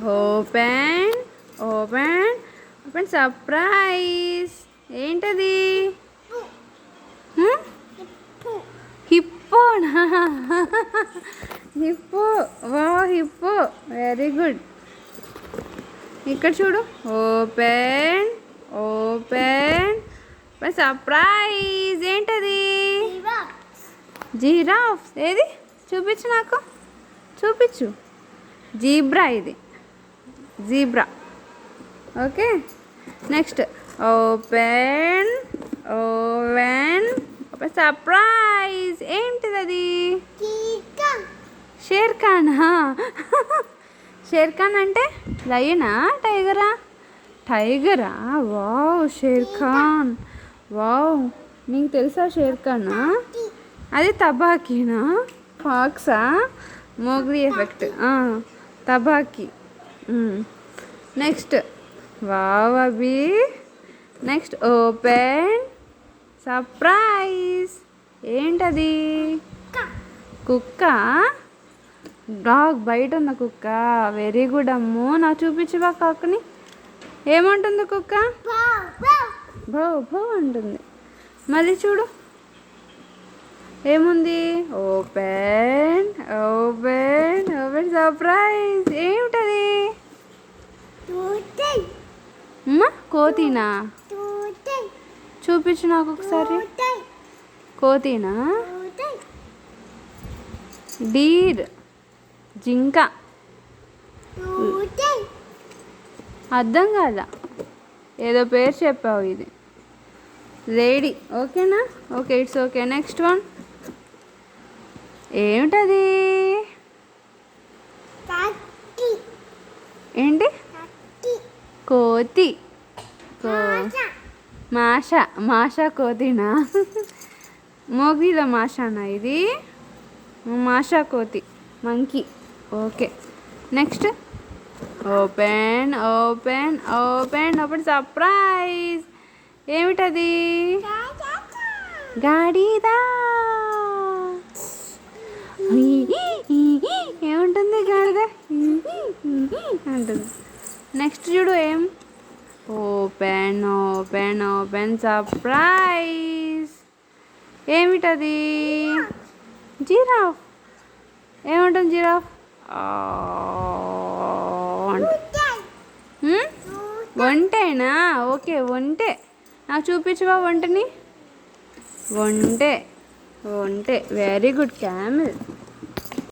Open open open surprise. ఏంటది? హిప్పోనా? Hippo. Wow hippo, very good. ఇక్కడ చూడు. Open open open surprise. ఏంటది? జిరాఫ్. ఏది చూపించు, నాకు చూపించు. జీబ్రా. ఇది zebra. Okay, next open open open surprise. ఏంటిది అది? షేర్ ఖానా? షేర్ ఖాన్ అంటే లయనా టైగరా? టైగరా? Wow, Shere Khan. వావ్, నీకు తెలుసా షేర్ ఖానా? అది తబాకీనా? ఫాక్సా? Mowgli effect. Tabaqui. Next wow Abhi. Next open surprise. ఏంటది? కుక్క. డాగ్. బయట ఉన్న కుక్క. వెరీ గుడ్ అమ్ము. నాకు చూపించవా కాకుని? ఏమంటుంది కుక్క? భౌ భౌ అంటుంది. మళ్ళీ చూడు, ఏముంది? Open open open surprise. ఏమిటది? కోతినా? చూపించు నాకు ఒకసారి. కోతినా? డీర్. జింక. అర్థం కాదా? ఏదో పేరు చెప్పావు. ఇది లేడీ. ఓకేనా? Okay, it's okay. Next one ఏమిటది? ఏంటి? కోతి. మాషా. మాషా కోతినా? మోగ్లీలో మాషానా ఇది? మాషా కోతి. Monkey. Okay, next open open open open surprise. ఏమిటది? గాడిదా. ఏముంటుంది గాడిద? అంటుంది. నెక్స్ట్ చూడు, ఏం? Open open open surprise. ఏమిటది? జిరాఫ్. ఏముంటుంది జిరాఫ్? ఒంటేనా? ఓకే, ఒంటె. నాకు చూపించవా ఒంటని? ఒంటె. ఒంటె, వెరీ గుడ్. క్యామెల్.